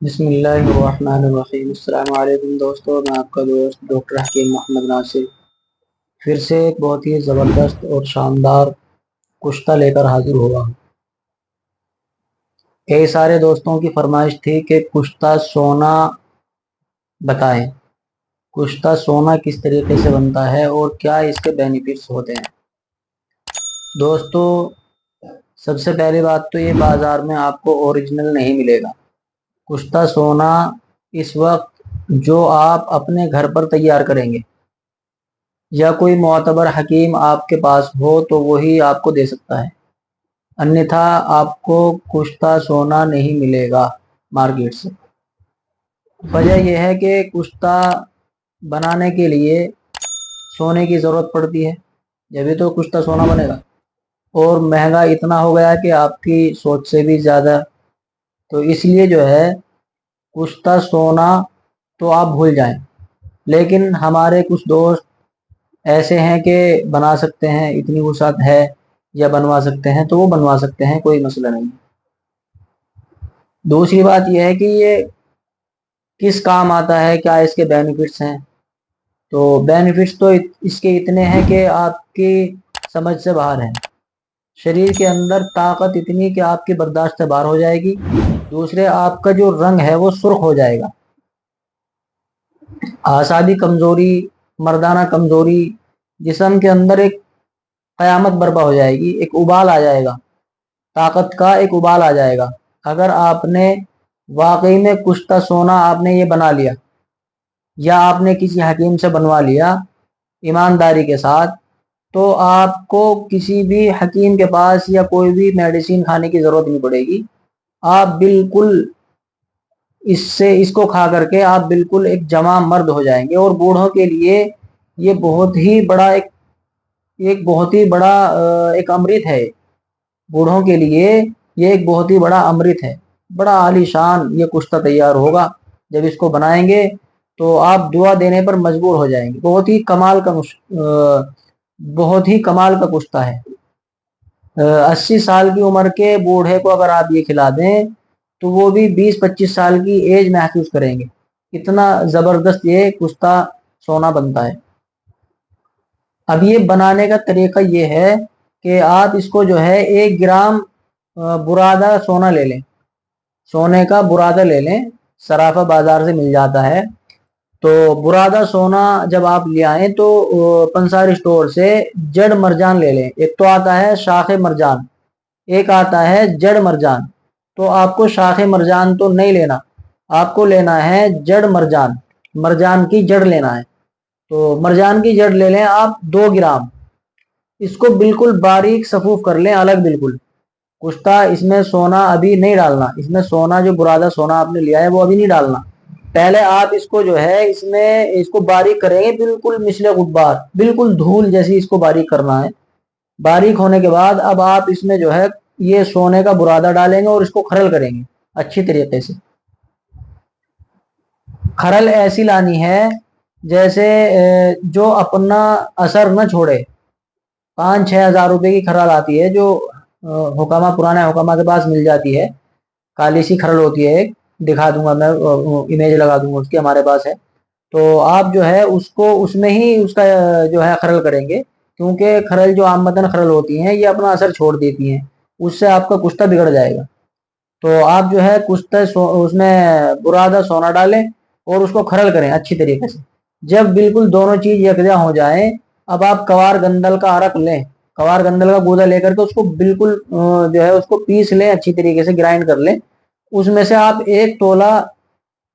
बिस्मिल्लाहिर्रहमानिर्रहीम। अस्सलाम वालेकुम दोस्तों, मैं आपका दोस्त डॉक्टर हकीम मोहम्मद नासिर फिर से एक बहुत ही ज़बरदस्त और शानदार कुश्ता लेकर हाजिर हुआ हूँ। कई सारे दोस्तों की फरमाइश थी कि कुश्ता सोना बताएं, कुश्ता सोना किस तरीके से बनता है और क्या इसके बेनिफिट्स होते हैं। दोस्तों, सबसे पहली बात तो ये बाज़ार में आपको ओरिजिनल नहीं मिलेगा। कुश्ता सोना इस वक्त जो आप अपने घर पर तैयार करेंगे या कोई मोतबर हकीम आपके पास हो तो वही आपको दे सकता है, अन्यथा आपको कुश्ता सोना नहीं मिलेगा मार्केट से। वजह यह है कि कुश्ता बनाने के लिए सोने की ज़रूरत पड़ती है, जब भी तो कुश्ता सोना बनेगा। और महंगा इतना हो गया कि आपकी सोच से भी ज़्यादा, तो इसलिए जो है कुश्ता सोना तो आप भूल जाएं। लेकिन हमारे कुछ दोस्त ऐसे हैं कि बना सकते हैं, इतनी वुसात है या बनवा सकते हैं, तो वो बनवा सकते हैं, कोई मसला नहीं। दूसरी बात यह है कि ये किस काम आता है, क्या इसके बेनिफिट्स हैं। तो बेनिफिट्स तो इसके इतने हैं कि आपकी समझ से बाहर है। शरीर के अंदर ताकत इतनी कि आपकी बर्दाश्त से बाहर हो जाएगी। दूसरे, आपका जो रंग है वो सुर्ख हो जाएगा। आसादी कमजोरी, मर्दाना कमजोरी, जिस्म के अंदर एक कयामत बर्पा हो जाएगी, एक उबाल आ जाएगा, ताकत का एक उबाल आ जाएगा। अगर आपने वाकई में कुश्ता सोना आपने ये बना लिया या आपने किसी हकीम से बनवा लिया ईमानदारी के साथ, तो आपको किसी भी हकीम के पास या कोई भी मेडिसिन खाने की ज़रूरत नहीं पड़ेगी। आप बिल्कुल इसको खा करके आप बिल्कुल एक जमा मर्द हो जाएंगे। और बूढ़ों के लिए ये बहुत ही बड़ा एक बहुत ही बड़ा एक अमृत है। बूढ़ों के लिए ये एक बहुत ही बड़ा अमृत है। बड़ा आलीशान ये कुश्ता तैयार होगा। जब इसको बनाएंगे तो आप दुआ देने पर मजबूर हो जाएंगे। बहुत ही कमाल का कुश्ता है। 80 साल की उम्र के बूढ़े को अगर आप ये खिला दें तो वो भी 20-25 साल की एज महसूस करेंगे। इतना ज़बरदस्त ये कुश्ता सोना बनता है। अब ये बनाने का तरीका ये है कि आप इसको जो है 1 ग्राम बुरादा सोना ले लें, सोने का बुरादा ले लें, सराफा बाजार से मिल जाता है। तो बुरादा सोना जब आप ले आए तो पंसारी स्टोर से जड़ मरजान ले लें। एक तो आता है शाखे मरजान, एक आता है जड़ मरजान। तो आपको शाखे मरजान तो नहीं लेना, आपको लेना है जड़ मरजान, मरजान की जड़ लेना है। तो मरजान की जड़ ले लें आप 2 ग्राम। इसको बिल्कुल बारीक सफूफ कर लें अलग बिल्कुल। कुश्ता इसमें सोना अभी नहीं डालना, इसमें सोना जो बुरादा सोना आपने लिया है वो अभी नहीं डालना। पहले आप इसको जो है इसमें इसको बारीक करेंगे, बिल्कुल मिसले गुब्बार, बिल्कुल धूल जैसी इसको बारीक करना है। बारीक होने के बाद अब आप इसमें जो है ये सोने का बुरादा डालेंगे और इसको खरल करेंगे अच्छी तरीके से। खरल ऐसी लानी है जैसे जो अपना असर न छोड़े। 5-6 हज़ार रुपए की खरल आती है जो हुकामा, पुराने हुकामा के पास मिल जाती है। काली सी खरल होती है एक, दिखा दूंगा मैं, इमेज लगा दूंगा उसकी, हमारे पास है। तो आप जो है उसको उसमें ही उसका जो है खरल करेंगे, क्योंकि खरल जो आमदन खरल होती हैं ये अपना असर छोड़ देती हैं, उससे आपका कुश्ता बिगड़ जाएगा। तो आप जो है कुश्ता उसमें बुरादा सोना डालें और उसको खरल करें अच्छी तरीके से। जब बिल्कुल दोनों चीज यकजा हो जाए, अब आप कवार गंदल का अरक लें, कवार गंदल का गूदा लेकर के उसको बिल्कुल जो है उसको पीस लें, अच्छी तरीके से ग्राइंड कर लें। उसमें से आप 1 तोला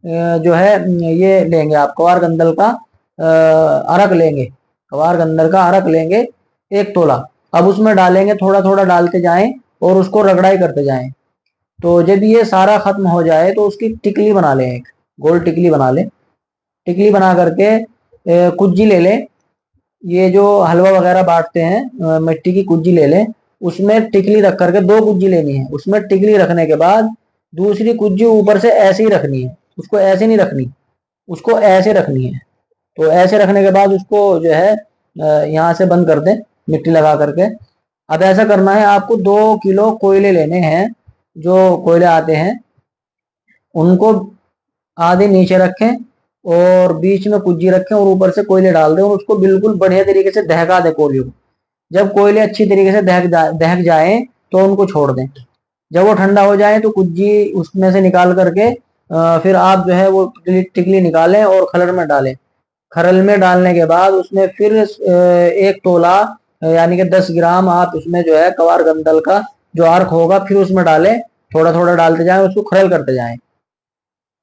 जो है ये लेंगे, आप कवार गंदल का अरक लेंगे, कवार गंदल का अरक लेंगे 1 तोला। अब उसमें डालेंगे, थोड़ा थोड़ा डालते जाएं और उसको रगड़ाई करते जाएं। तो जब ये सारा खत्म हो जाए तो उसकी टिकली बना लें, एक गोल टिकली बना लें। टिकली बना करके कुज्जी ले लें, ये जो हलवा वगैरह बांटते हैं मिट्टी की कुज्जी ले लें। उसमें टिकली रख करके 2 कुज्जी लेनी है। उसमें टिकली रखने के बाद दूसरी कुज्जी ऊपर से ऐसे ही रखनी है, उसको ऐसे नहीं रखनी, उसको ऐसे रखनी है। तो ऐसे रखने के बाद उसको जो है यहाँ से बंद कर दें मिट्टी लगा करके। अब ऐसा करना है, आपको 2 किलो कोयले लेने हैं, जो कोयले आते हैं उनको आधी नीचे रखें और बीच में कुज्जी रखें और ऊपर से कोयले डाल दें और उसको बिल्कुल बढ़िया तरीके से दहका दें कोयले को। जब कोयले अच्छी तरीके से दहक जाए तो उनको छोड़ दें। जब वो ठंडा हो जाए तो कुज्जी उसमें से निकाल करके फिर आप जो है वो टिकली निकालें और खलर में डालें। खरल में डालने के बाद उसमें फिर 1 तोला यानी कि 10 ग्राम आप उसमें जो है कवार गंदल का जो अर्क होगा फिर उसमें डालें। थोड़ा थोड़ा डालते जाएं, उसको खरल करते जाएं।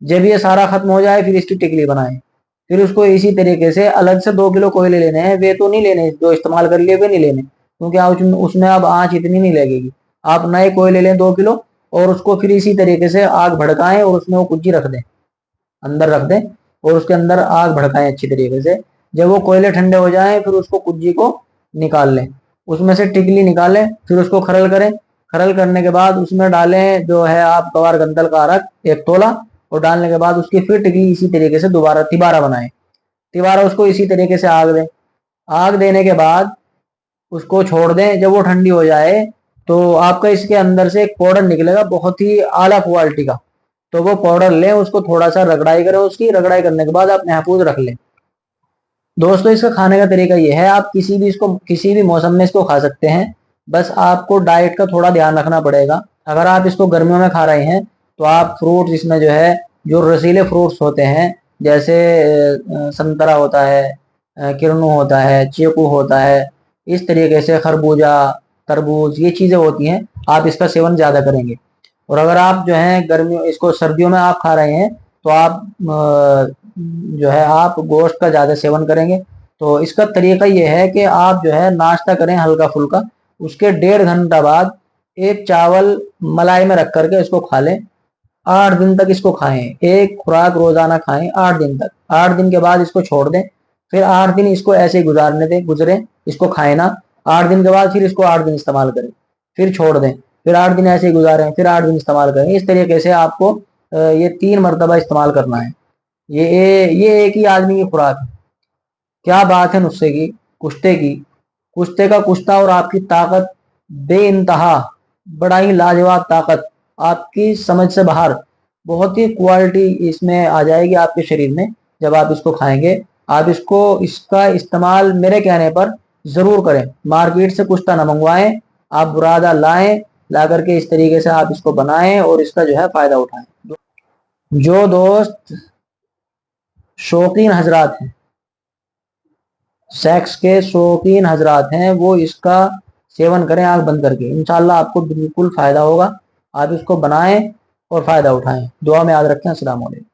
जब ये सारा खत्म हो जाए फिर इसकी टिकली बनाएं। फिर उसको इसी तरीके से अलग से 2 किलो कोयले लेने हैं, वे तो नहीं लेने जो इस्तेमाल कर लिए वे नहीं लेने, क्योंकि उसमें अब आँच इतनी नहीं लगेगी। आप नए कोयले लें 2 किलो और उसको फिर इसी तरीके से आग भड़काएं और उसमें वो कुज्जी रख दें, अंदर रख दें और उसके अंदर आग भड़काएं अच्छी तरीके से। जब वो कोयले ठंडे हो जाएं फिर उसको कुज्जी को निकाल लें, उसमें से टिकली निकालें, फिर उसको खरल करें। खरल करने के बाद उसमें डालें जो है आप कवार गंदल का अरक 1 तोला, और डालने के बाद उसकी फिर टिकली इसी तरीके से दोबारा तिबारा बनाएं। तिबारा उसको इसी तरीके से आग दें। आग देने के बाद उसको छोड़ दें। जब वो ठंडी हो जाए तो आपका इसके अंदर से एक पाउडर निकलेगा बहुत ही आला क्वालिटी का, तो वो पाउडर लें, उसको थोड़ा सा रगड़ाई करें, उसकी रगड़ाई करने के बाद आप महफूज रख लें। दोस्तों इसका खाने का तरीका ये है, आप किसी भी मौसम में इसको खा सकते हैं, बस आपको डाइट का थोड़ा ध्यान रखना पड़ेगा। अगर आप इसको गर्मियों में खा रहे हैं तो आप फ्रूट्स इसमें जो है जो रसीले फ्रूट्स होते हैं जैसे संतरा होता है, किरनू होता है, चीकू होता है, इस तरीके से खरबूजा, तरबूज, ये चीज़ें होती हैं, आप इसका सेवन ज़्यादा करेंगे। और अगर आप जो है गर्मियों इसको सर्दियों में आप खा रहे हैं तो आप जो है आप गोश्त का ज़्यादा सेवन करेंगे। तो इसका तरीका ये है कि आप जो है नाश्ता करें हल्का फुल्का, उसके 1.5 घंटा बाद एक चावल मलाई में रख करके इसको खा लें। 8 दिन तक इसको खाएं, एक खुराक रोजाना खाएं 8 दिन तक। 8 दिन के बाद इसको छोड़ दें, फिर 8 दिन इसको ऐसे ही गुजरे, इसको खाएं ना। 8 दिन के बाद फिर इसको 8 दिन इस्तेमाल करें, फिर छोड़ दें, फिर 8 दिन ऐसे ही गुजारें, फिर 8 दिन इस्तेमाल करें। इस तरीके से आपको ये 3 मरतबा इस्तेमाल करना है। ये एक ही आदमी की खुराक है। क्या बात है नुस्खे की, कुश्ते की, कुश्ते का कुश्ता और आपकी ताकत बे इंतहा, बड़ा ही लाजवाब ताकत, आपकी समझ से बाहर, बहुत ही क्वालिटी इसमें आ जाएगी आपके शरीर में जब आप इसको खाएंगे। आप इसका इस्तेमाल मेरे कहने पर जरूर करें। मार्केट से कुश्ता ना मंगवाएं, आप बुरादा लाएं, ला करके इस तरीके से आप इसको बनाएं और इसका जो है फायदा उठाएं। जो दोस्त शौकीन हजरात हैं, सेक्स के शौकीन हजरात हैं, वो इसका सेवन करें आंख बंद करके, इंशाल्लाह आपको बिल्कुल फायदा होगा। आप इसको बनाएं और फायदा उठाएं। दुआ में याद रखें। अस्सलाम वालेकुम।